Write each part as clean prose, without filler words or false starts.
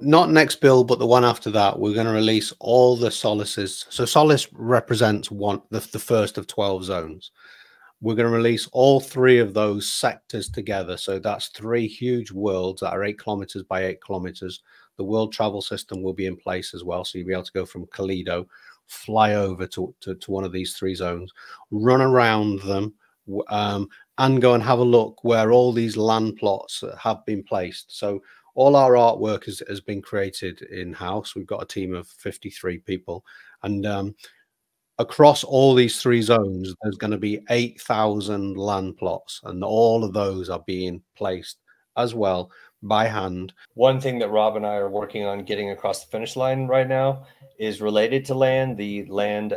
not next build, but the one after that, we're going to release all the Solaces. So Solace represents the first of 12 zones. We're going to release all 3 of those sectors together. So that's 3 huge worlds that are 8 kilometers by 8 kilometers. The world travel system will be in place as well. So you'll be able to go from Kalido, fly over to one of these 3 zones, run around them, and go and have a look where all these land plots have been placed. So all our artwork has been created in-house. We've got a team of 53 people. And across all these 3 zones, there's going to be 8,000 land plots. And all of those are being placed as well by hand. One thing that Rob and I are working on getting across the finish line right now is related to land, the land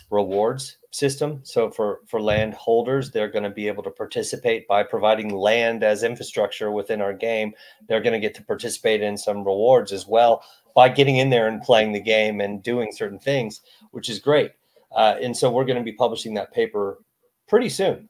rewards system. So for land holders, they're going to be able to participate by providing land as infrastructure within our game. They're going to get to participate in some rewards as well by getting in there and playing the game and doing certain things, which is great. And so we're going to be publishing that paper pretty soon.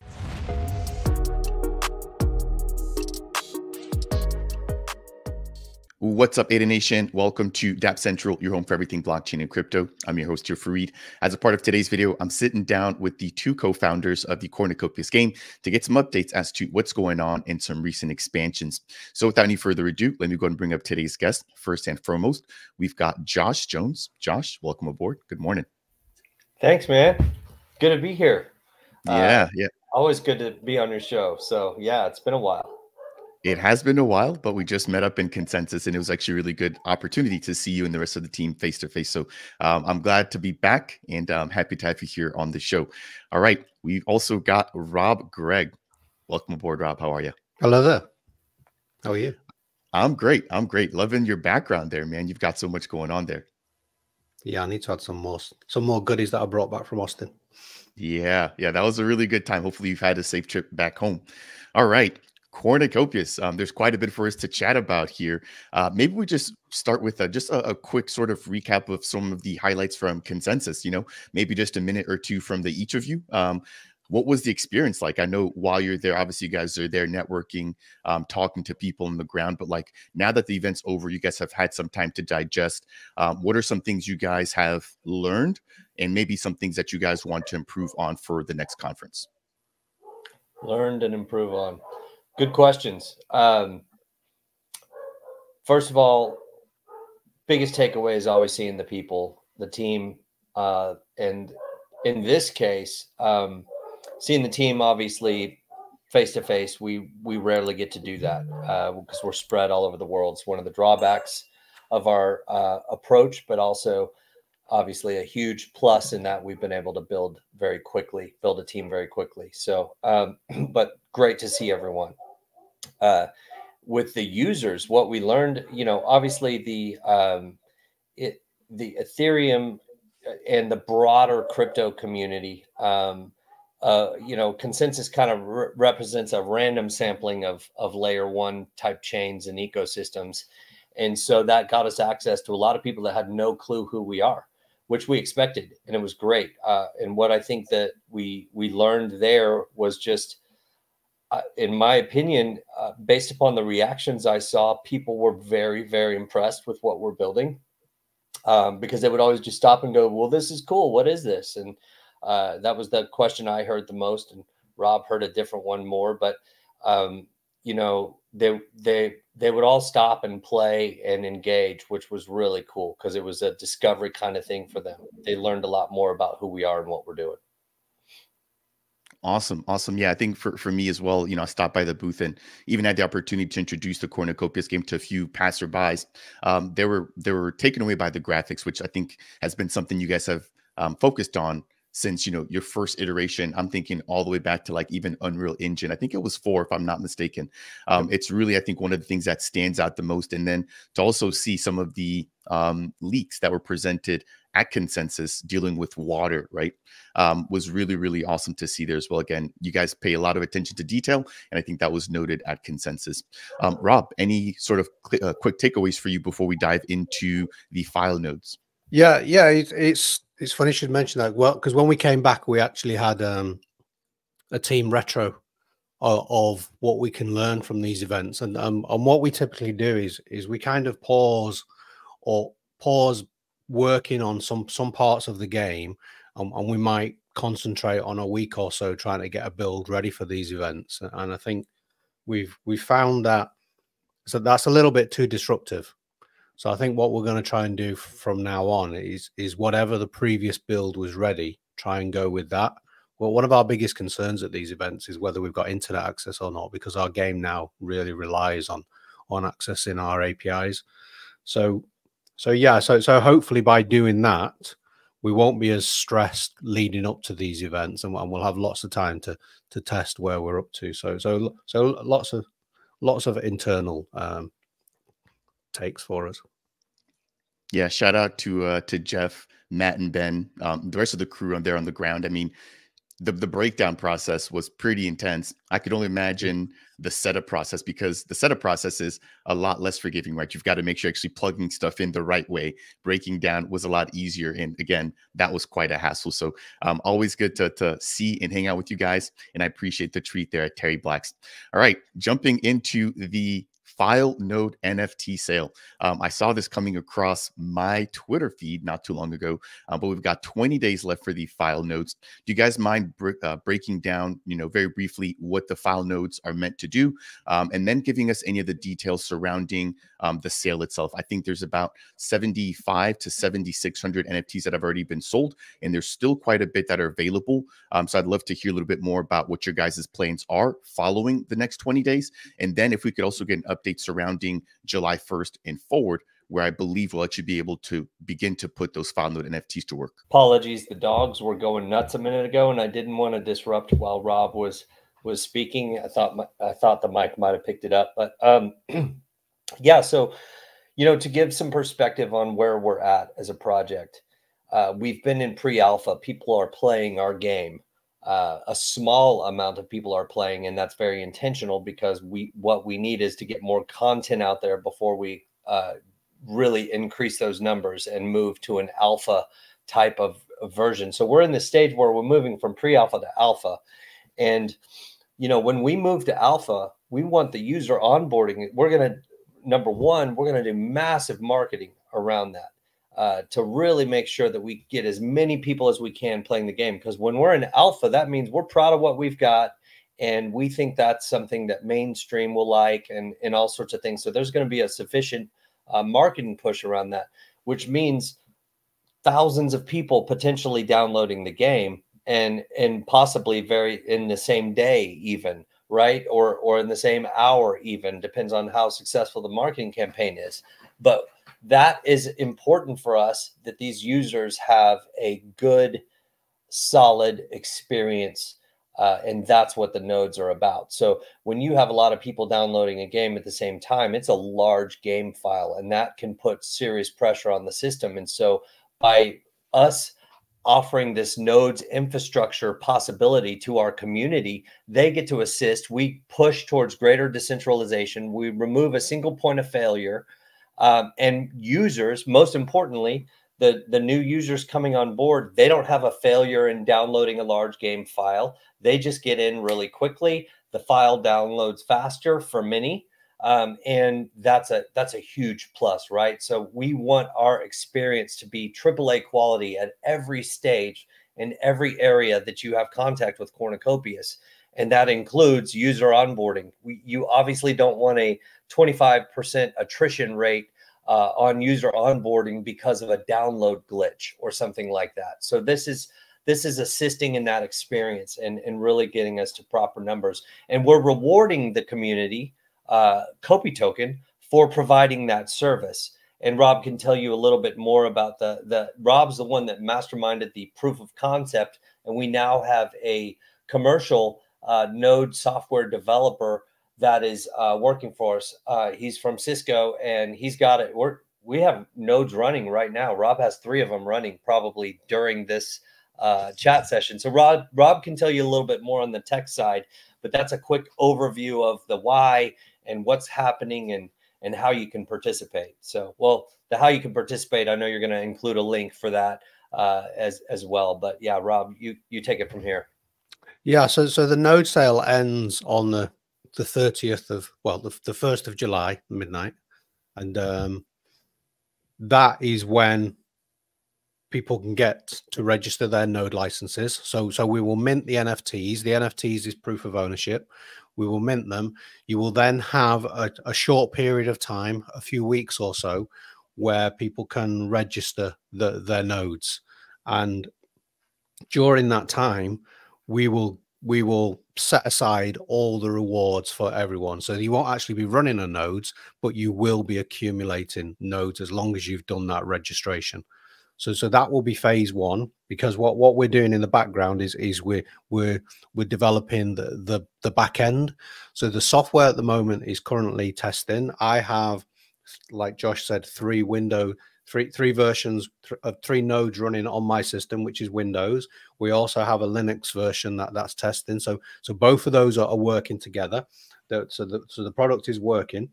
What's up, Ada Nation? Welcome to Dapp Central, your home for everything blockchain and crypto. I'm your host here, Fareed. As a part of today's video, I'm sitting down with the 2 co-founders of the Cornucopias game to get some updates as to what's going on in some recent expansions. So without any further ado, let me go and bring up today's guest. First and foremost, we've got Josh Jones. Josh, welcome aboard. Good morning. Thanks, man. Good to be here. Yeah. Always good to be on your show. So yeah, it's been a while. It has been a while, but we just met up in Consensus, and it was actually a really good opportunity to see you and the rest of the team face to face. So I'm glad to be back, and I'm happy to have you here on the show. All right. We've also got Rob Gregg. Welcome aboard, Rob. How are you? Hello there. How are you? I'm great. I'm great. Loving your background there, man. You've got so much going on there. Yeah, I need to add some more goodies that I brought back from Austin. Yeah. That was a really good time. Hopefully you've had a safe trip back home. All right. Cornucopias. There's quite a bit for us to chat about here. Maybe we just start with just a quick sort of recap of some of the highlights from Consensus, maybe just a minute or 2 from each of you. What was the experience like? I know while you're there, obviously you guys are there networking, talking to people on the ground, but like now that the event's over, you guys have had some time to digest. What are some things you guys have learned and maybe some things that you guys want to improve on for the next conference? Learned and improve on. Good questions. First of all, biggest takeaway is always seeing the people, the team, and in this case, seeing the team obviously face to face. We rarely get to do that because we're spread all over the world. It's one of the drawbacks of our approach, but also obviously a huge plus in that we've been able to build a team very quickly. So, but great to see everyone. With the users, what we learned, obviously the Ethereum and the broader crypto community, Consensus kind of represents a random sampling of layer 1 type chains and ecosystems. And so that got us access to a lot of people that had no clue who we are, which we expected. And it was great. And what I think that we learned there was just, in my opinion, based upon the reactions I saw, people were very, very impressed with what we're building because they would always just stop and go, well, this is cool. What is this? And that was the question I heard the most. And Rob heard a different one more. But, they would all stop and play and engage, which was really cool because it was a discovery kind of thing for them. They learned a lot more about who we are and what we're doing. Awesome. Yeah, I think for me as well, I stopped by the booth and even had the opportunity to introduce the Cornucopias game to a few passerbys. They were taken away by the graphics, which I think has been something you guys have focused on since, your first iteration. I'm thinking all the way back to like even Unreal Engine. I think it was 4, if I'm not mistaken. It's really, I think, one of the things that stands out the most. And then to also see some of the leaks that were presented at Consensus dealing with water, right, was really, really awesome to see there as well. Again, you guys pay a lot of attention to detail, and I think that was noted at Consensus. Rob, any sort of quick takeaways for you before we dive into the file nodes? Yeah, it's funny you should mention that. Well, because when we came back, we actually had a team retro of what we can learn from these events. And what we typically do is we kind of pause working on some parts of the game, and we might concentrate on a week or so trying to get a build ready for these events. And I think we've found that that's a little bit too disruptive. So I think what we're going to try and do from now on is whatever the previous build was ready, try and go with that. Well, one of our biggest concerns at these events is whether we've got internet access or not, because our game now really relies on accessing our APIs. So yeah, so hopefully by doing that, we won't be as stressed leading up to these events, and we'll have lots of time to test where we're up to. So lots of internal takes for us. Yeah, shout out to Jeff, Matt, and Ben, the rest of the crew on there on the ground. I mean, the breakdown process was pretty intense. I could only imagine the setup process, because the setup process is a lot less forgiving, right? You've got to make sure you're actually plugging stuff in the right way. Breaking down was a lot easier. And again, that was quite a hassle. So always good to see and hang out with you guys. And I appreciate the treat there at Terry Black's. All right, jumping into the file node NFT sale. I saw this coming across my Twitter feed not too long ago, but we've got 20 days left for the file nodes. Do you guys mind breaking down, very briefly what the file nodes are meant to do, and then giving us any of the details surrounding the sale itself? I think there's about 75 to 7,600 NFTs that have already been sold, and there's still quite a bit that are available. So I'd love to hear a little bit more about what your guys' plans are following the next 20 days. And then if we could also get an update surrounding July 1st and forward, where I believe we'll actually be able to begin to put those file node NFTs to work. Apologies, the dogs were going nuts a minute ago, and I didn't want to disrupt while Rob was speaking. I thought the mic might have picked it up, but yeah. So, to give some perspective on where we're at as a project, we've been in pre-alpha. People are playing our game. A small amount of people are playing, and that's very intentional, because what we need is to get more content out there before we really increase those numbers and move to an alpha type of version. So we're in the stage where we're moving from pre-alpha to alpha. And, when we move to alpha, we want the user onboarding. Number one, we're going to do massive marketing around that. To really make sure that we get as many people as we can playing the game. Because when we're in alpha, that means we're proud of what we've got, and we think that's something that mainstream will like, and all sorts of things. So there's going to be a sufficient marketing push around that, which means thousands of people potentially downloading the game, and possibly in the same day even, right? Or in the same hour even, depends on how successful the marketing campaign is. But that is important for us, that these users have a good, solid experience. And that's what the nodes are about. So when you have a lot of people downloading a game at the same time, it's a large game file, and that can put serious pressure on the system. And so by us offering this nodes infrastructure possibility to our community, they get to assist. We push towards greater decentralization. We remove a single point of failure. And users, most importantly, the new users coming on board, they don't have a failure in downloading a large game file. They just get in really quickly. The file downloads faster for many. And that's a huge plus, right? So we want our experience to be AAA quality at every stage in every area that you have contact with Cornucopias. And that includes user onboarding. You obviously don't want a 25% attrition rate on user onboarding because of a download glitch or something like that. So this is assisting in that experience and really getting us to proper numbers. And we're rewarding the community, Copy Token, for providing that service. And Rob can tell you a little bit more about Rob's the one that masterminded the proof of concept. And we now have a commercial node software developer that is working for us. He's from Cisco, and he's got it. We have nodes running right now. Rob has 3 of them running probably during this chat session. So Rob can tell you a little bit more on the tech side, but that's a quick overview of the why and what's happening and how you can participate. So, well, the how you can participate, I know you're going to include a link for that as well. But yeah, Rob, you take it from here. Yeah, so the node sale ends on the 30th of, well, the 1st of July, midnight. And that is when people can get to register their node licenses. So we will mint the NFTs. The NFTs is proof of ownership. We will mint them. You will then have a short period of time, a few weeks or so, where people can register their nodes. And during that time, we will set aside all the rewards for everyone. So you won't actually be running a nodes, but you will be accumulating nodes as long as you've done that registration. So that will be phase one, because what we're doing in the background is we're developing the back end. So the software at the moment is currently testing. I have, like Josh said, three versions of 3 nodes running on my system, which is Windows. We also have a Linux version that's testing. So both of those are working together. So the product is working.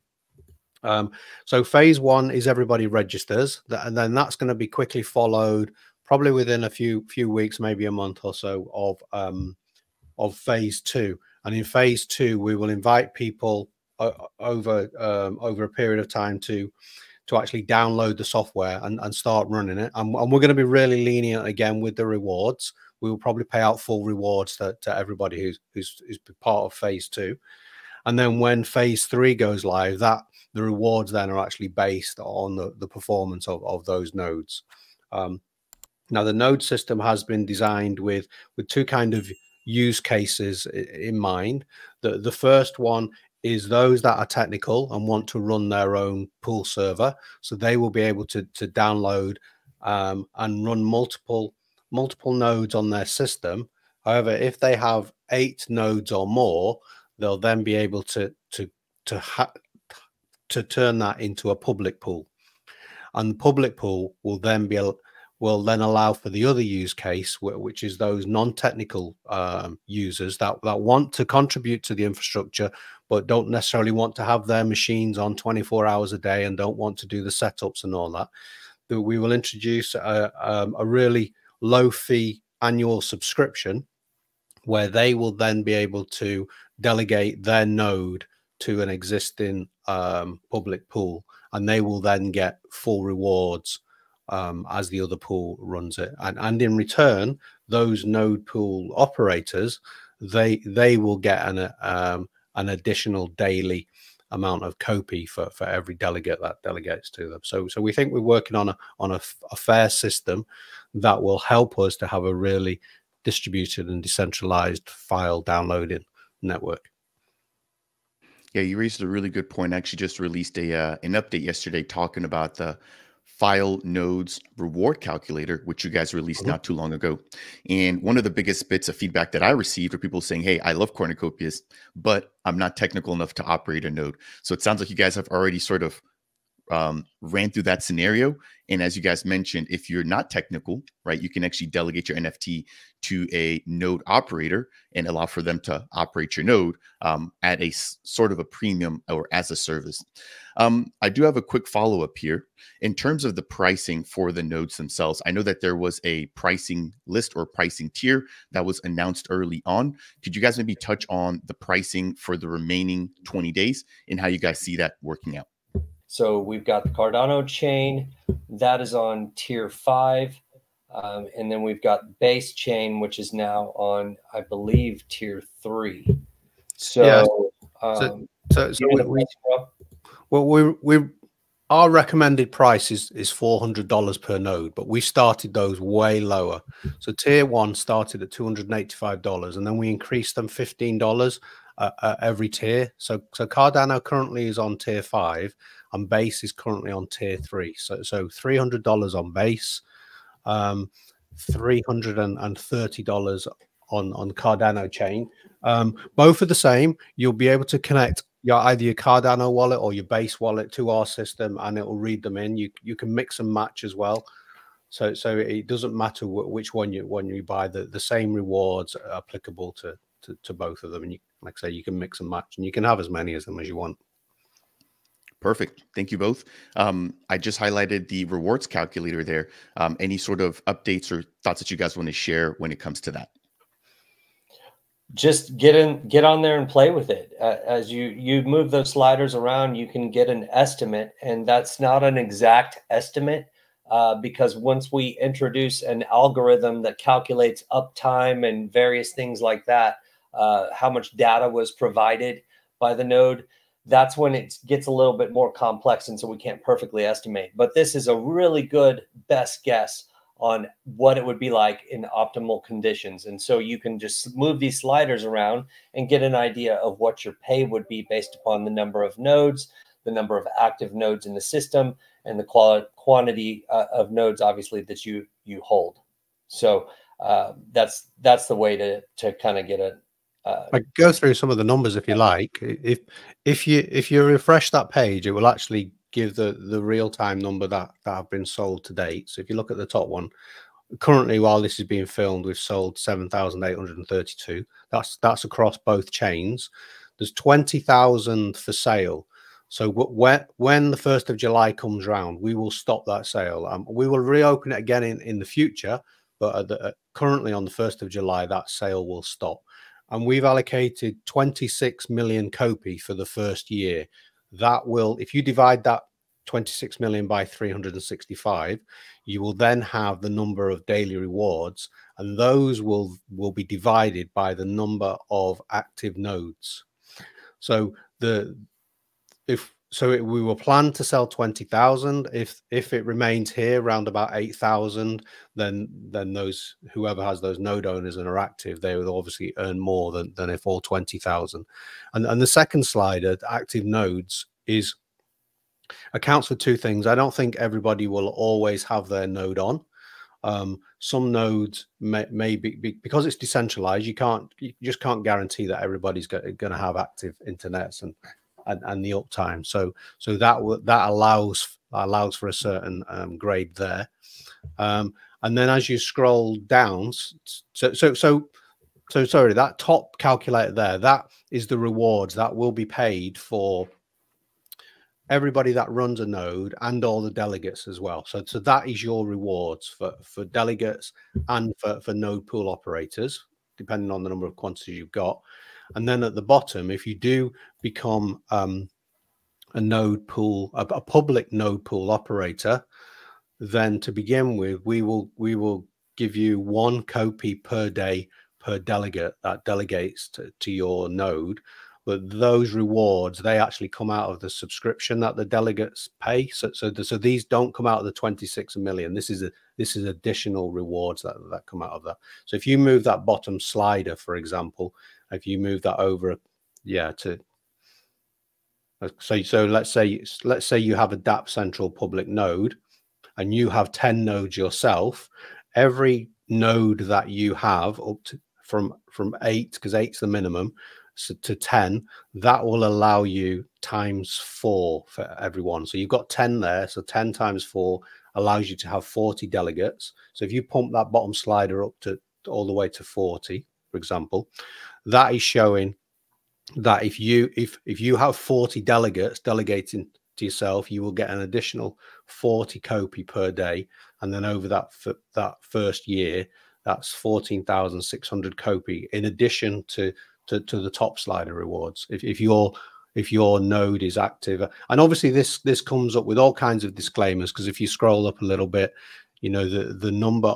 So phase one is everybody registers, and then that's going to be quickly followed, probably within a few weeks, maybe a month or so, of phase two. And in phase two, we will invite people over a period of time to actually download the software and start running it. And we're going to be really lenient again with the rewards. We will probably pay out full rewards to everybody who's part of phase two. And then when phase three goes live, the rewards then are actually based on the performance of those nodes. Now, the node system has been designed with 2 kind of use cases in mind. The first one is those that are technical and want to run their own pool server. So they will be able to download and run multiple nodes on their system. However, if they have 8 nodes or more, they'll then be able to turn that into a public pool, and the public pool will then allow for the other use case, which is those non-technical users that want to contribute to the infrastructure, but don't necessarily want to have their machines on 24 hours a day and don't want to do the setups and all that. We will introduce a really low fee annual subscription where they will then be able to delegate their node to an existing public pool, and they will then get full rewards as the other pool runs it. And in return, those node pool operators, they will get an additional daily amount of copy for every delegate that delegates to them. So we think we're working on a fair system that will help us to have a really distributed and decentralized file downloading network. Yeah, you raised a really good point. I actually just released an update yesterday talking about the file nodes reward calculator, which you guys released not too long ago. And one of the biggest bits of feedback that I received are people saying, hey, I love Cornucopias, but I'm not technical enough to operate a node. So it sounds like you guys have already sort of ran through that scenario. And as you guys mentioned, if you're not technical, right, you can actually delegate your NFT to a node operator and allow for them to operate your node at a sort of a premium or as a service. I do have a quick follow-up here. In terms of the pricing for the nodes themselves, I know that there was a pricing list or pricing tier that was announced early on. Could you guys maybe touch on the pricing for the remaining 20 days and how you guys see that working out? So we've got the Cardano chain that is on tier 5. And then we've got base chain, which is now on, I believe, tier 3. So, yeah. Our recommended price is $400 per node, but we started those way lower. So tier 1 started at $285, and then we increased them $15 every tier. So Cardano currently is on tier 5, and base is currently on tier 3. So $300 on base, $330 on Cardano chain. Both are the same. You'll be able to connect either your Cardano wallet or your base wallet to our system, and it will read them in. You can mix and match as well. So it doesn't matter which one you buy. The same rewards are applicable to both of them. And like I say, you can mix and match, and you can have as many of them as you want. Perfect. Thank you both. I just highlighted the rewards calculator there. Any sort of updates or thoughts that you guys want to share when it comes to that? just get on there and play with it. As you move those sliders around, you can get an estimate, and that's not an exact estimate, because once we introduce an algorithm that calculates uptime and various things like that, how much data was provided by the node, that's when it gets a little bit more complex, and so we can't perfectly estimate. But this is a really good best guess on what it would be like in optimal conditions. And so you can just move these sliders around and get an idea of what your pay would be based upon the number of nodes, the number of active nodes in the system, and the quantity of nodes, obviously, that you hold. So that's the way to kind of get a. I go through some of the numbers if you like. If you refresh that page, it will actually give the real-time number that have been sold to date. So if you look at the top one, currently while this is being filmed, we've sold 7,832. That's across both chains. There's 20,000 for sale. So when the 1st of July comes round, we will stop that sale. We will reopen it again in the future, but currently on the 1st of July, that sale will stop. And we've allocated 26 million Kopi for the first year. That will, if you divide that 26 million by 365, you will then have the number of daily rewards, and those will be divided by the number of active nodes. So we will plan to sell 20,000. If it remains here around about 8,000, then those, whoever has those node owners and are active, they will obviously earn more than if all 20,000. And the second slider, active nodes, accounts for two things. I don't think everybody will always have their node on. Some nodes may be, because it's decentralized, you just can't guarantee that everybody's going to have active internets and the uptime. So that allows for a certain grade there. And then as you scroll down, so sorry, that top calculator there, that is the rewards that will be paid for everybody that runs a node and all the delegates as well. So that is your rewards for delegates and for node pool operators, depending on the number of quantities you've got. And then at the bottom, if you do become a node pool, a public node pool operator, then to begin with, we will give you 1 Kopi per day per delegate that delegates to your node. But those rewards, they actually come out of the subscription that the delegates pay. So these don't come out of the 26 million. This is additional rewards that come out of that. So if you move that bottom slider, for example, if you move that over, so let's say you have a Dapp central public node, and you have 10 nodes yourself. Every node that you have up to from 8, because 8's the minimum, so to 10, that will allow you times 4 for everyone. So you've got 10 there, so 10 times 4 allows you to have 40 delegates. So if you pump that bottom slider up to all the way to 40, for example, that is showing that if you have 40 delegates delegating to yourself, you will get an additional 40 Kopi per day, and then over that first year, that's 14,600 Kopi in addition to the top slider rewards. If your node is active, and obviously this comes up with all kinds of disclaimers, because if you scroll up a little bit, you know, the number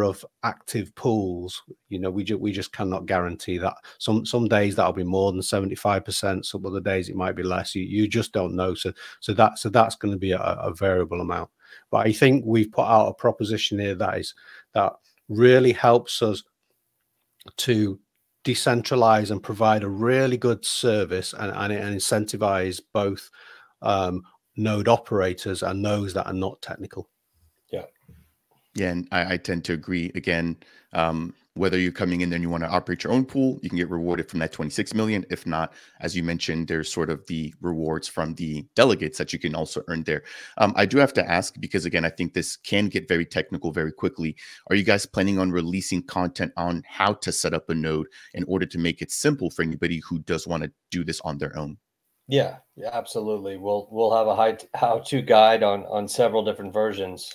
of active pools, you know, we just cannot guarantee that. Some days that'll be more than 75%, some other days it might be less. You just don't know. So that's going to be a variable amount. But I think we've put out a proposition here that really helps us to decentralize and provide a really good service and incentivize both node operators and those that are not technical. Yeah, and I tend to agree. Again, whether you're coming in there and you want to operate your own pool, you can get rewarded from that 26 million. If not, as you mentioned, there's sort of the rewards from the delegates that you can also earn there. I do have to ask, because again, I think this can get very technical very quickly. Are you guys planning on releasing content on how to set up a node in order to make it simple for anybody who does want to do this on their own? Yeah, absolutely. We'll have a how-to guide on several different versions,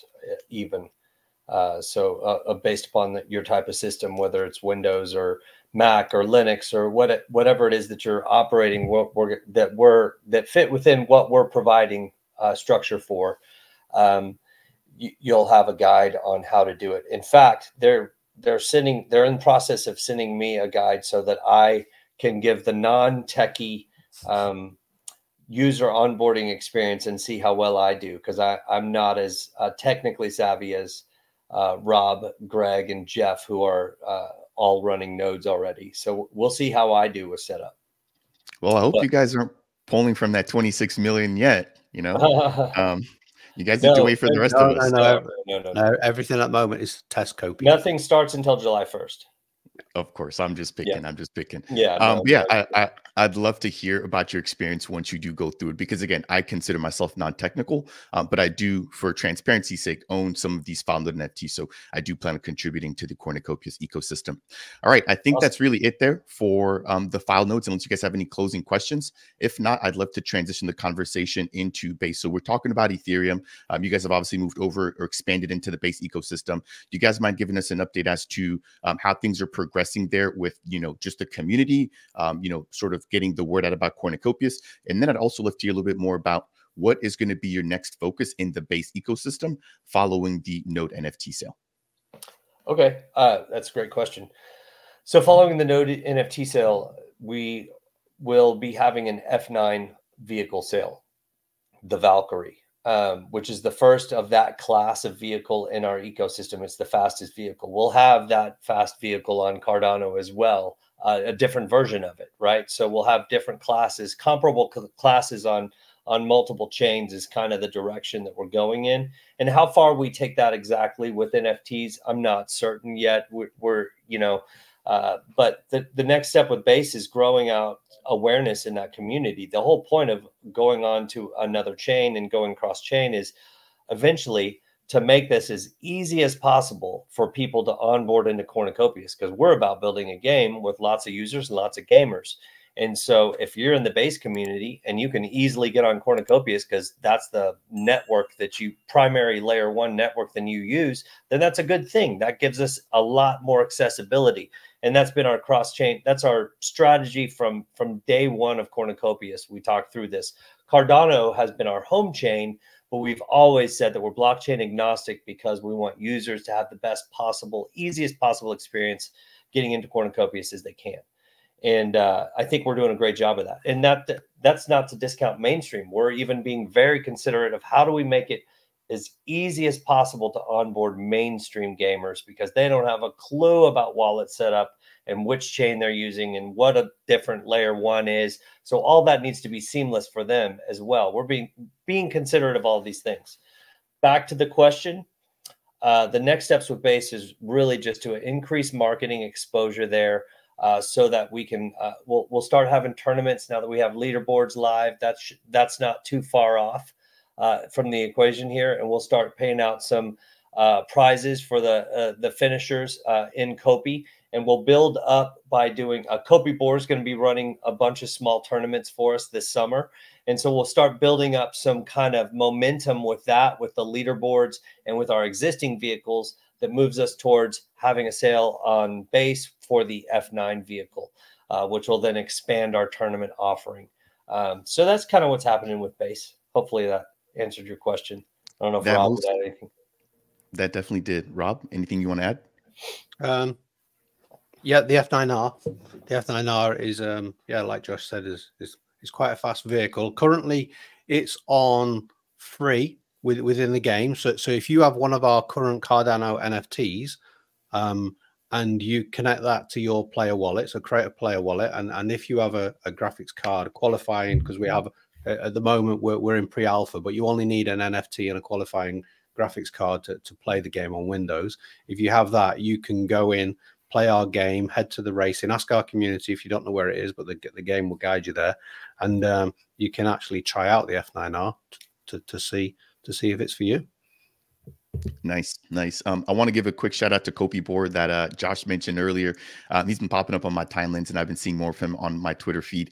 even. So based upon your type of system, whether it's Windows or Mac or Linux or whatever it is that you're operating, that fit within what we're providing structure for, you'll have a guide on how to do it. In fact, they're in the process of sending me a guide so that I can give the non-techie user onboarding experience and see how well I do, because I'm not as technically savvy as Rob, Greg, and Jeff, who are all running nodes already. So we'll see how I do with setup. Well, I hope you guys aren't pulling from that 26 million yet. You know, you guys need to wait for the rest of us. No. Everything at the moment is test copy. Nothing starts until July 1st. Of course, I'm just picking. Yeah. I'm just picking. Yeah. I'd love to hear about your experience once you do go through it, because again, I consider myself non-technical, but I do, for transparency's sake, own some of these founded NFTs. So I do plan on contributing to the Cornucopias ecosystem. All right, I think that's really it there for the file notes, unless you guys have any closing questions. If not, I'd love to transition the conversation into Base. So we're talking about Ethereum. You guys have obviously moved over or expanded into the Base ecosystem. Do you guys mind giving us an update as to how things are progressing there with, just the community, sort of getting the word out about Cornucopias? And then I'd also love to hear a little bit more about what is going to be your next focus in the Base ecosystem following the Node NFT sale. Okay, that's a great question. So following the Node NFT sale, we will be having an F9 vehicle sale, the Valkyrie, which is the first of that class of vehicle in our ecosystem. It's the fastest vehicle. We'll have that fast vehicle on Cardano as well, a different version of it, right? So we'll have different classes, comparable classes on multiple chains is kind of the direction that we're going in. And how far we take that exactly with NFTs, I'm not certain yet. But the next step with Base is growing out awareness in that community. The whole point of going on to another chain and going cross chain is eventually to make this as easy as possible for people to onboard into Cornucopias, because we're about building a game with lots of users and lots of gamers. And so if you're in the Base community and you can easily get on Cornucopias because that's the network that primary layer 1 network than you use, then that's a good thing. That gives us a lot more accessibility. And that's been our cross chain. That's our strategy from day one of Cornucopias. We talked through this. Cardano has been our home chain, but we've always said that we're blockchain agnostic because we want users to have the best possible, easiest possible experience getting into Cornucopias as they can. And I think we're doing a great job of that. And that's not to discount mainstream. We're even being very considerate of how do we make it as easy as possible to onboard mainstream gamers, because they don't have a clue about wallet setup and which chain they're using and what a different layer 1 is. So all that needs to be seamless for them as well. We're being considerate of all these things. Back to the question, the next steps with Base is really just to increase marketing exposure there. So that we can, we'll start having tournaments now that we have leaderboards live. That's not too far off from the equation here, and we'll start paying out some prizes for the finishers in Kopi, and we'll build up by doing Kopi Board is going to be running a bunch of small tournaments for us this summer, and so we'll start building up some kind of momentum with that, with the leaderboards and with our existing vehicles. That moves us towards having a sale on Base for the F9 vehicle, which will then expand our tournament offering. So that's kind of what's happening with Base. Hopefully that answered your question. I don't know if Rob would add anything. That definitely did. Rob, anything you want to add? Yeah, the F9R. The F9R is, like Josh said, is quite a fast vehicle. Currently, it's on free within the game. So if you have one of our current Cardano NFTs, and you connect that to your player wallet, so create a player wallet, and if you have a graphics card qualifying, because we have at the moment we're in pre-alpha, but you only need an NFT and a qualifying graphics card to play the game on Windows. If you have that, you can go in, play our game, head to the racing, ask our community if you don't know where it is, but the game will guide you there, and you can actually try out the F9R to see if it's for you. Nice. I want to give a quick shout out to Kopi Board that Josh mentioned earlier. He's been popping up on my timelines, and I've been seeing more of him on my Twitter feed.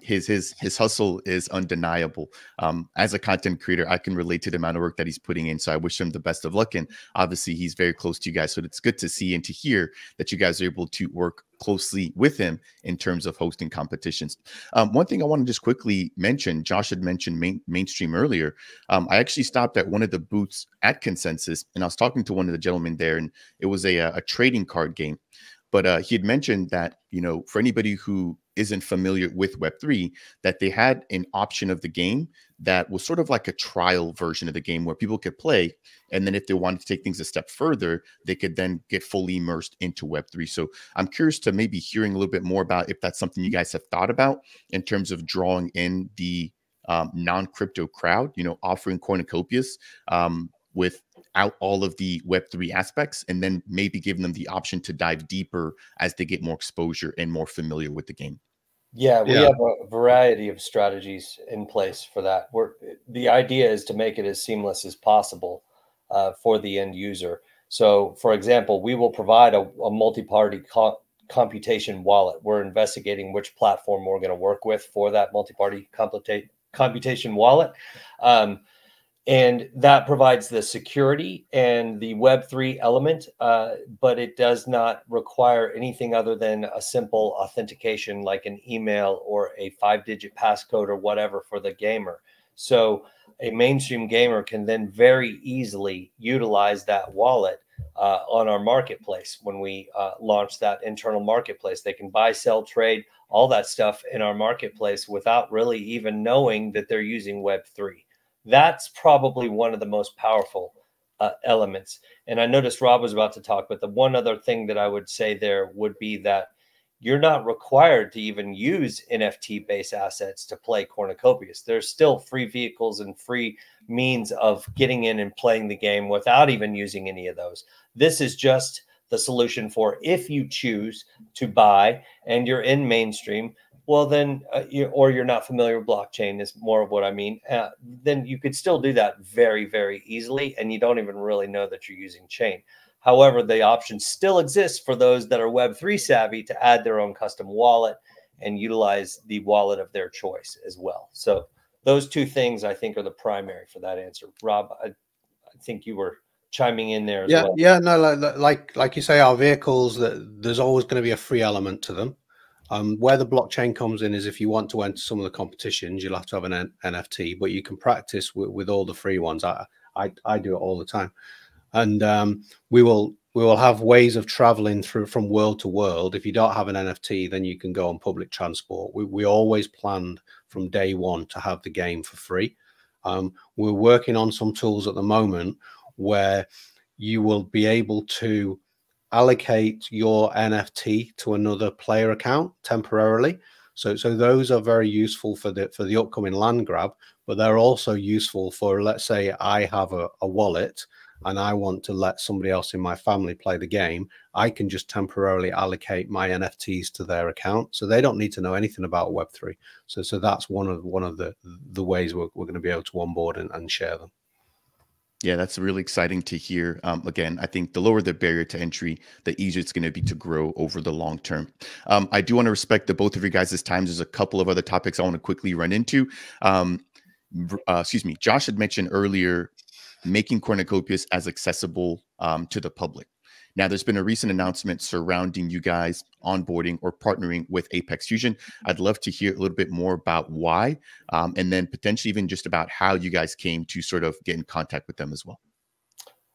His hustle is undeniable. As a content creator, I can relate to the amount of work that he's putting in. So I wish him the best of luck. And obviously, he's very close to you guys. So it's good to see and to hear that you guys are able to work closely with him in terms of hosting competitions. One thing I want to just quickly mention, Josh had mentioned mainstream earlier. I actually stopped at one of the booths at Consensus, and I was talking to one of the gentlemen there, and it was a trading card game. But he had mentioned that, you know, for anybody who isn't familiar with Web3, that they had an option of the game that was sort of like a trial version of the game where people could play. And then if they wanted to take things a step further, they could then get fully immersed into Web3. So I'm curious to maybe hearing a little bit more about if that's something you guys have thought about in terms of drawing in the non-crypto crowd, you know, offering cornucopias without all of the Web3 aspects, and then maybe giving them the option to dive deeper as they get more exposure and more familiar with the game. Yeah, we have a variety of strategies in place for that. The idea is to make it as seamless as possible for the end user. So, for example, we will provide a multi-party computation wallet. We're investigating which platform we're going to work with for that multi-party computation wallet. And that provides the security and the Web3 element, but it does not require anything other than a simple authentication like an email or a 5-digit passcode or whatever for the gamer. So a mainstream gamer can then very easily utilize that wallet on our marketplace. When we launch that internal marketplace, they can buy, sell, trade, all that stuff in our marketplace without really even knowing that they're using Web3. That's probably one of the most powerful elements. And I noticed Rob was about to talk, but the one other thing that I would say there would be that you're not required to even use NFT-based assets to play Cornucopias. There's still free vehicles and free means of getting in and playing the game without even using any of those. This is just the solution for if you choose to buy and you're in mainstream, well, then, or you're not familiar with blockchain is more of what I mean, then you could still do that very, very easily. And you don't even really know that you're using chain. However, the option still exists for those that are Web3 savvy to add their own custom wallet and utilize the wallet of their choice as well. So those two things, I think, are the primary for that answer. Rob, I think you were chiming in there as well. Yeah, no, like you say, our vehicles, there's always going to be a free element to them. Where the blockchain comes in is if you want to enter some of the competitions, you'll have to have an NFT, but you can practice with all the free ones. I do it all the time, and we will have ways of traveling through from world to world. If you don't have an NFT, then you can go on public transport. We always planned from day one to have the game for free. We're working on some tools at the moment where you will be able to allocate your NFT to another player account temporarily. So those are very useful for the upcoming land grab, but they're also useful for, let's say I have a wallet and I want to let somebody else in my family play the game. I can just temporarily allocate my NFTs to their account, so they don't need to know anything about Web3. So that's one of the ways we're going to be able to onboard and share them. Yeah, that's really exciting to hear. Again, I think the lower the barrier to entry, the easier it's going to be to grow over the long term. I do want to respect the both of you guys' times. There's a couple of other topics I want to quickly run into. Excuse me. Josh had mentioned earlier making cornucopias as accessible to the public. Now, there's been a recent announcement surrounding you guys onboarding or partnering with Apex Fusion. I'd love to hear a little bit more about why, and then potentially even just about how you guys came to sort of get in contact with them as well.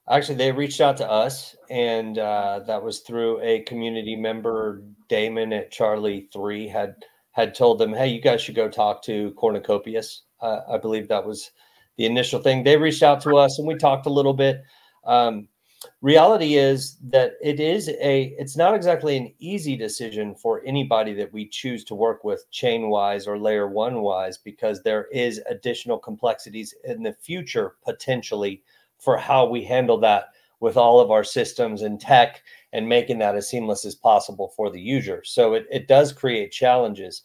Actually, they reached out to us, and that was through a community member. Damon at Charlie 3 had told them, hey, you guys should go talk to Cornucopias. I believe that was the initial thing. They reached out to us, and we talked a little bit. Reality is that it's not exactly an easy decision for anybody that we choose to work with chain wise or layer one wise, because there is additional complexities in the future potentially for how we handle that with all of our systems and tech and making that as seamless as possible for the user. So it does create challenges,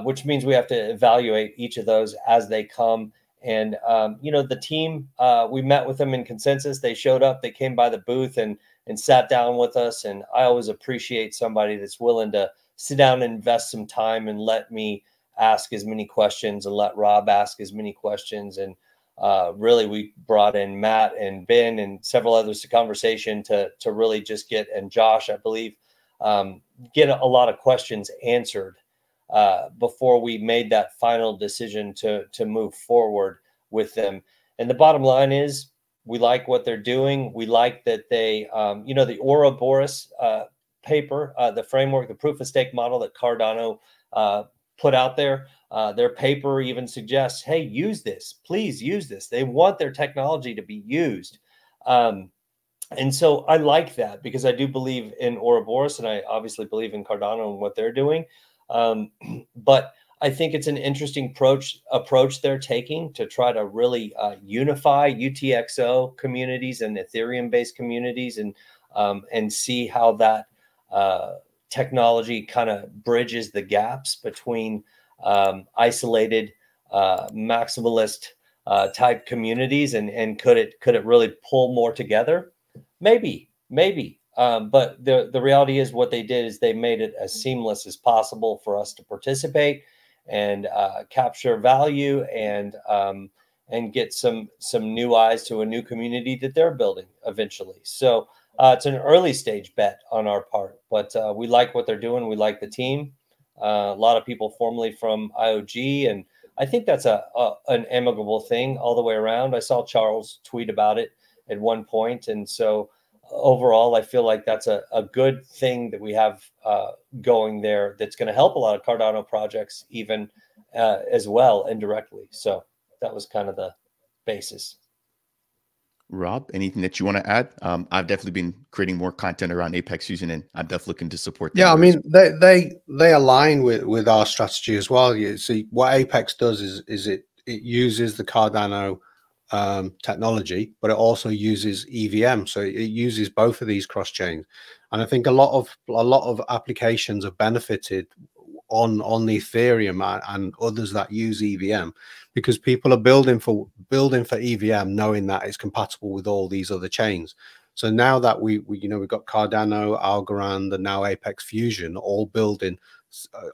which means we have to evaluate each of those as they come. And, the team, we met with them in Consensus. They showed up, they came by the booth and sat down with us. And I always appreciate somebody that's willing to sit down and invest some time and let me ask as many questions and let Rob ask as many questions. And really, we brought in Matt and Ben and several others to conversation to really just get, and Josh, I believe, get a lot of questions answered before we made that final decision to move forward with them. And the bottom line is, we like what they're doing. We like that they, you know, the Ouroboros paper, the framework, the proof of stake model that Cardano put out there. Their paper even suggests, hey, use this, please use this. They want their technology to be used. And so I like that, because I do believe in Ouroboros, and I obviously believe in Cardano and what they're doing. But I think it's an interesting approach they're taking to try to really unify UTXO communities and Ethereum-based communities, and see how that technology kind of bridges the gaps between isolated maximalist type communities, and could it really pull more together? Maybe. But the reality is, what they did is they made it as seamless as possible for us to participate and capture value, and get some new eyes to a new community that they're building eventually. So it's an early stage bet on our part, but we like what they're doing. We like the team. A lot of people formerly from IOG, and I think that's an amicable thing all the way around. I saw Charles tweet about it at one point, and so overall, I feel like that's a good thing that we have going there, that's going to help a lot of Cardano projects even as well, indirectly. So that was kind of the basis. Rob, anything that you want to add? I've definitely been creating more content around Apex Fusion, and I'm definitely looking to support that. Yeah, I mean, they align with our strategy as well. You see, what Apex does is it uses the Cardano technology, but it also uses EVM, so it uses both of these cross chains. And I think a lot of applications have benefited on the Ethereum and others that use EVM, because people are building for EVM, knowing that it's compatible with all these other chains. So now that we've got Cardano, Algorand, and now Apex Fusion all building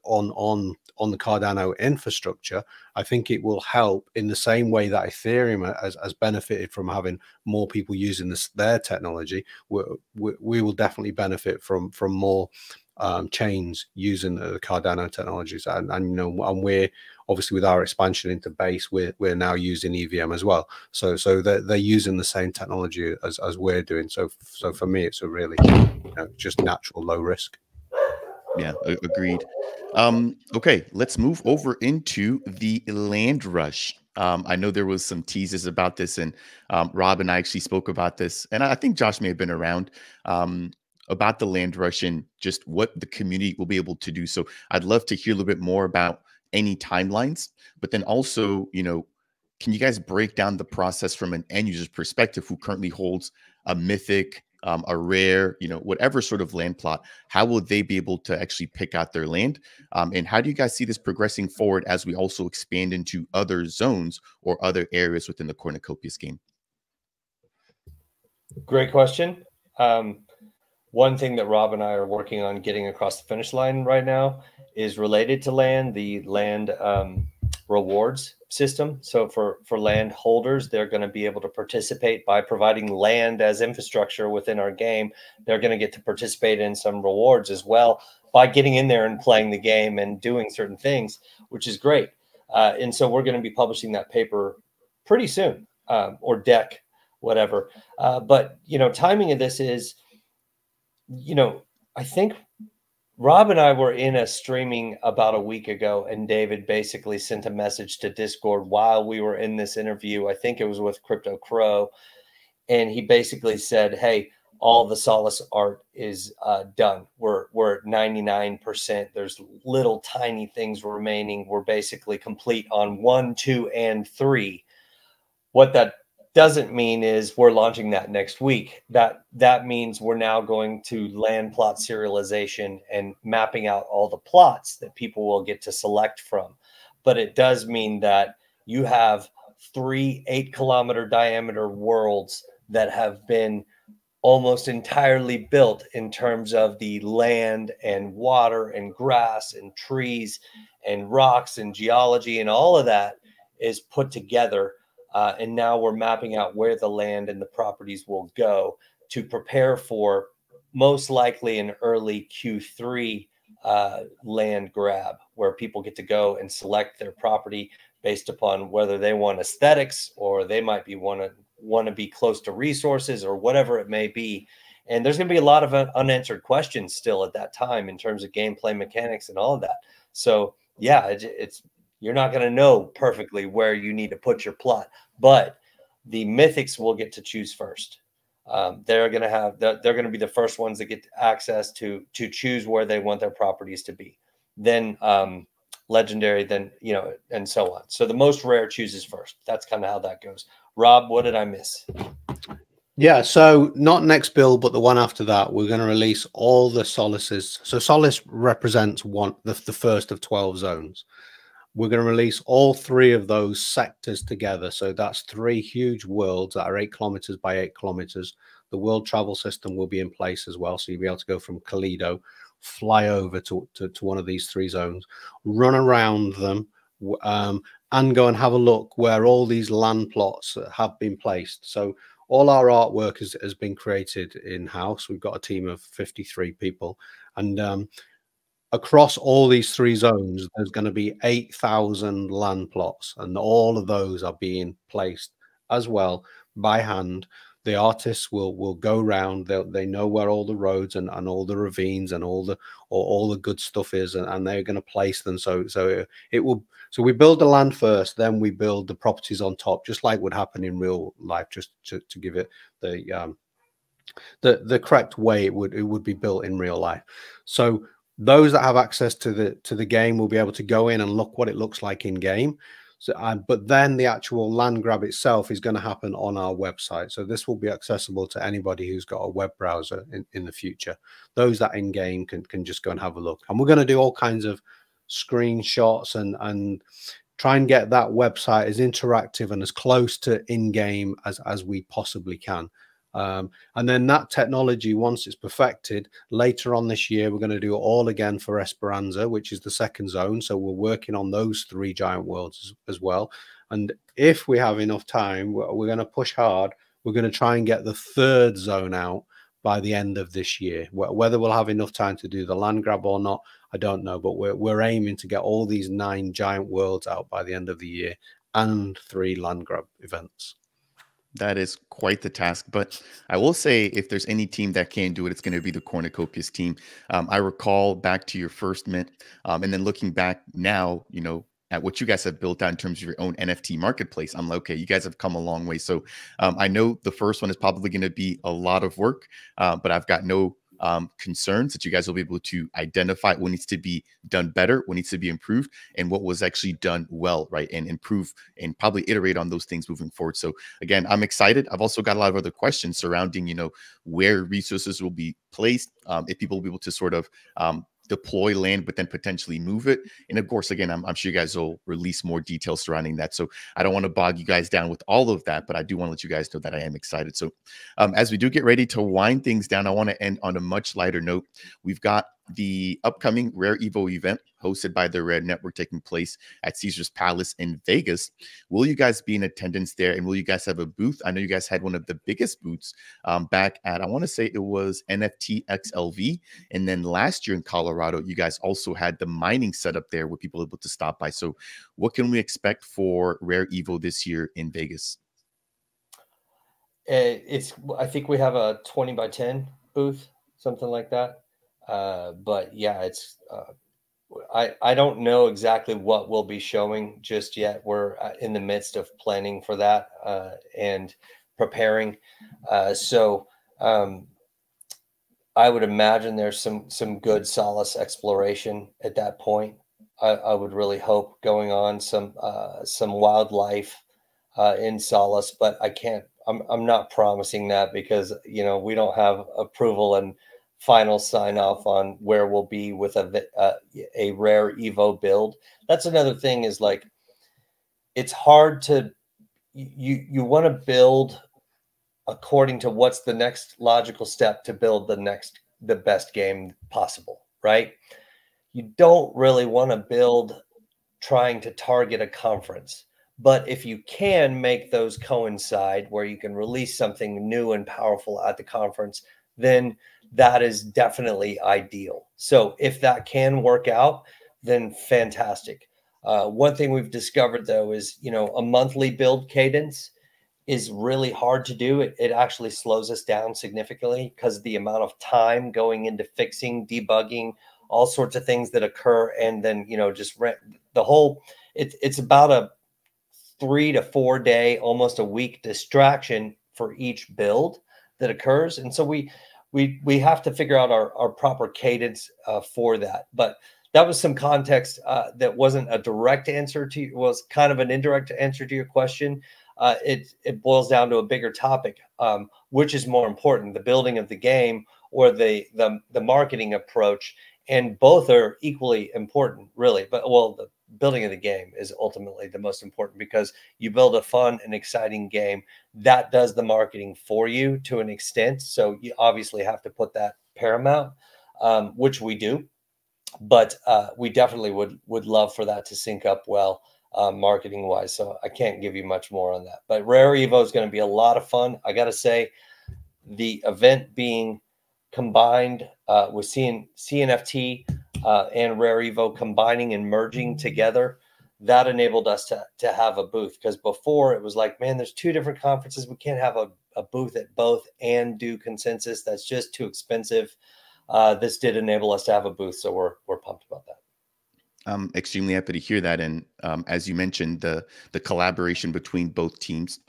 on the Cardano infrastructure, I think it will help in the same way that Ethereum has benefited from having more people using their technology. We will definitely benefit from more chains using the Cardano technologies, and we're obviously, with our expansion into base, we're now using EVM as well. So they're using the same technology as we're doing. So for me, it's a really just natural low risk. Yeah, agreed. Okay, let's move over into the land rush. I know there was some teases about this, and Rob and I actually spoke about this, and I think Josh may have been around about the land rush and just what the community will be able to do. So I'd love to hear a little bit more about any timelines, but then also, can you guys break down the process from an end user's perspective who currently holds a mythic, a rare, whatever sort of land plot? How will they be able to actually pick out their land? And how do you guys see this progressing forward as we also expand into other zones or other areas within the Cornucopias game? Great question. One thing that Rob and I are working on getting across the finish line right now is related to land, the land rewards system. So for land holders, they're going to be able to participate by providing land as infrastructure within our game. They're going to get to participate in some rewards as well by getting in there and playing the game and doing certain things, which is great. And so we're going to be publishing that paper pretty soon, or deck, whatever. But, timing of this is, I think Rob and I were in a streaming about a week ago, and David basically sent a message to Discord while we were in this interview. I think it was with Crypto Crow. And he basically said, hey, all the Solace art is done. We're at 99%. There's little tiny things remaining. We're basically complete on 1, 2, and 3. What that doesn't mean is we're launching that next week. That means we're now going to land plot serialization and mapping out all the plots that people will get to select from. But it does mean that you have 3 8-kilometer diameter worlds that have been almost entirely built in terms of the land and water and grass and trees and rocks and geology, and all of that is put together. And now we're mapping out where the land and the properties will go to prepare for most likely an early Q3 land grab where people get to go and select their property based upon whether they want aesthetics or they might be want to be close to resources or whatever it may be. And there's going to be a lot of unanswered questions still at that time in terms of gameplay mechanics and all of that. So yeah, it's you're not going to know perfectly where you need to put your plot, but the mythics will get to choose first. They're going to be the first ones that get access to choose where they want their properties to be. Then legendary, then, you know, and so on. So the most rare chooses first. That's kind of how that goes. Rob, what did I miss? Yeah, so not next build, but the one after that, we're going to release all the solaces. So solace represents the first of 12 zones. We're going to release all 3 of those sectors together. So that's 3 huge worlds that are 8 kilometers by 8 kilometers. The world travel system will be in place as well. So you'll be able to go from Kalido, fly over to one of these 3 zones, run around them, and go and have a look where all these land plots have been placed. So all our artwork has been created in-house. We've got a team of 53 people. And across all these 3 zones, there's going to be 8,000 land plots, and all of those are being placed as well by hand. The artists will go around. They know where all the roads and all the ravines and all the good stuff is, and they're going to place them. So it will. So we build the land first, then we build the properties on top, just like would happen in real life. Just to give it the correct way it would be built in real life. So those that have access to the game will be able to go in and look what it looks like in game. So, but then the actual land grab itself is going to happen on our website. So this will be accessible to anybody who's got a web browser in the future. Those that in game can just go and have a look. And we're going to do all kinds of screenshots and try and get that website as interactive and as close to in game as we possibly can. And then that technology, once it's perfected, later on this year, we're going to do it all again for Esperanza, which is the 2nd zone. So we're working on those 3 giant worlds as well. And if we have enough time, we're going to push hard. We're going to try and get the 3rd zone out by the end of this year. Whether we'll have enough time to do the land grab or not, I don't know. But we're aiming to get all these 9 giant worlds out by the end of the year and 3 land grab events. That is quite the task, but I will say if there's any team that can do it, it's going to be the Cornucopias team. I recall back to your first mint, and then looking back now, you know, at what you guys have built out in terms of your own NFT marketplace. I'm like, okay, you guys have come a long way. So I know the first one is probably going to be a lot of work, but I've got no concerns that you guys will be able to identify what needs to be done better, what needs to be improved, and what was actually done well, right? And improve and probably iterate on those things moving forward. So again, I'm excited. I've also got a lot of other questions surrounding, you know, where resources will be placed, if people will be able to sort of deploy land, but then potentially move it. And of course, again, I'm sure you guys will release more details surrounding that. So I don't want to bog you guys down with all of that, but I do want to let you guys know that I am excited. So as we do get ready to wind things down, I want to end on a much lighter note. We've got the upcoming RareEvo event hosted by the Rare Network taking place at Caesar's Palace in Vegas. Will you guys be in attendance there? And will you guys have a booth? I know you guys had one of the biggest booths back at, I want to say it was NFT XLV. And then last year in Colorado, you guys also had the mining setup there where people were able to stop by. So what can we expect for RareEvo this year in Vegas? I think we have a 20 by 10 booth, something like that. But yeah, it's I don't know exactly what we'll be showing just yet. We're in the midst of planning for that and preparing. So I would imagine there's some good Solace exploration at that point. I would really hope going on some wildlife in Solace, but I can't. I'm not promising that because, you know, we don't have approval and final sign off on where we'll be with a RareEvo build. That's another thing is like, it's hard to, you want to build according to what's the next logical step to build the best game possible, right? You don't really want to build trying to target a conference. But if you can make those coincide where you can release something new and powerful at the conference, then that is definitely ideal. So if that can work out, then fantastic. One thing we've discovered though is, you know, a monthly build cadence is really hard to do. It actually slows us down significantly because the amount of time going into fixing, debugging, all sorts of things that occur. And then, you know, just the whole, it's about a 3 to 4 day, almost a week distraction for each build that occurs. And so we have to figure out our proper cadence for that. But that was some context that wasn't a direct answer to, was kind of an indirect answer to your question. It boils down to a bigger topic, which is more important, the building of the game or the marketing approach. And both are equally important, really. But well, the building of the game is ultimately the most important, because you build a fun and exciting game that does the marketing for you to an extent. So you obviously have to put that paramount, which we do. But we definitely would love for that to sync up well, marketing wise. So I can't give you much more on that. But RareEvo is going to be a lot of fun. I got to say, the event being combined with CNFT and RareEvo combining and merging together, that enabled us to have a booth. Because before it was like, man, there's 2 different conferences. We can't have a booth at both and do consensus. That's just too expensive. This did enable us to have a booth. So we're pumped about that. I'm extremely happy to hear that. And as you mentioned, the collaboration between both teams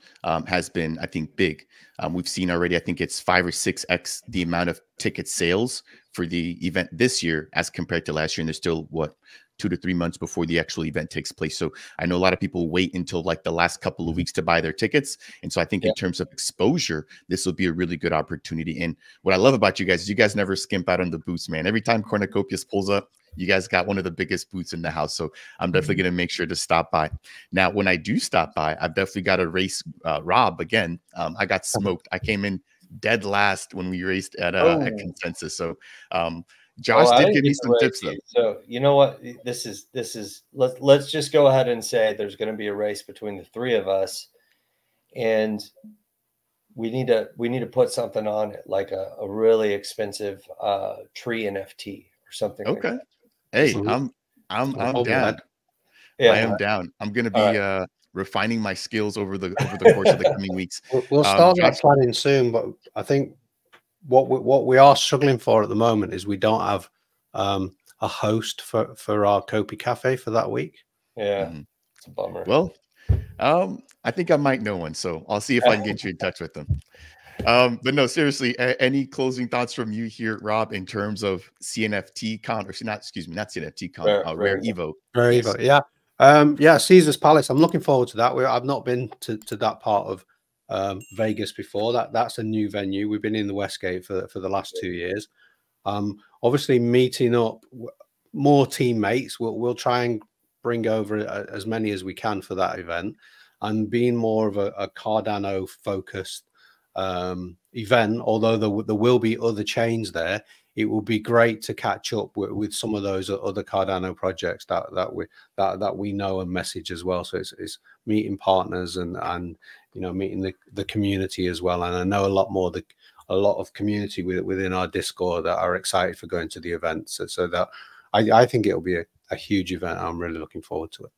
has been, I think, big. We've seen already, I think it's 5 or 6x the amount of ticket sales for the event this year as compared to last year. And there's still, what, 2 to 3 months before the actual event takes place. So I know a lot of people wait until like the last couple of weeks to buy their tickets. And so I think in terms of exposure, this will be a really good opportunity. And what I love about you guys is you guys never skimp out on the booths, man. Every time Cornucopias pulls up, you guys got one of the biggest booths in the house. So I'm definitely going to make sure to stop by. Now, when I do stop by, I've definitely got to race Rob again. I got smoked. I came in dead last when we raced at Consensus. So Josh did give me some tips though. So you know what? This is let's just go ahead and say there's going to be a race between the 3 of us, and we need to put something on it, like a really expensive tree NFT or something. Okay. Like that. Hey, I'm down. Yeah, I am down. I'm going to be refining my skills over the course of the coming weeks. We'll start that planning soon, but I think what we are struggling for at the moment is we don't have a host for our Kopi Cafe for that week. Yeah, it's a bummer. Well, I think I might know one, so I'll see if I can get you in touch with them. But no, seriously, any closing thoughts from you here, Rob, in terms of CNFT Con, or not CNFT Con, RareEvo? RareEvo, yes. Yeah, Caesar's Palace. I'm looking forward to that. I've not been to that part of Vegas before. That's a new venue. We've been in the Westgate for the last 2 years. Obviously, meeting up more teammates. We'll try and bring over as many as we can for that event, and being more of a Cardano focused event. Although there will be other chains there, it will be great to catch up with some of those other Cardano projects that we know and message as well. So it's meeting partners and you know, meeting the community as well. And I know a lot of community within our Discord that are excited for going to the event. So that I think it'll be a huge event. I'm really looking forward to it.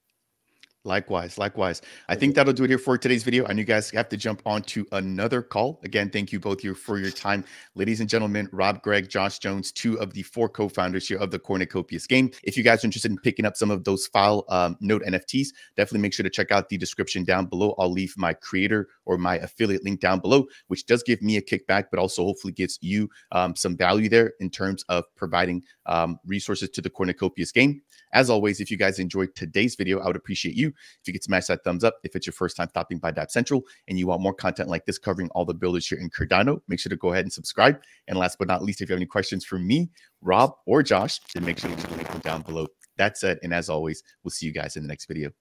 Likewise. I think that'll do it here for today's video. And you guys have to jump on to another call. Again, thank you both here for your time. Ladies and gentlemen, Rob Gregg, Josh Jones, 2 of the 4 co-founders here of the Cornucopias game. If you guys are interested in picking up some of those file node NFTs, definitely make sure to check out the description down below. I'll leave my creator or my affiliate link down below, which does give me a kickback, but also hopefully gives you some value there in terms of providing resources to the Cornucopias game. As always, if you guys enjoyed today's video, I would appreciate you if you could smash that thumbs up. If it's your first time stopping by Dapp Central and you want more content like this covering all the builders here in Cardano, make sure to go ahead and subscribe. And last but not least, if you have any questions for me, Rob, or Josh, then make sure to leave them down below. That said, and as always, we'll see you guys in the next video.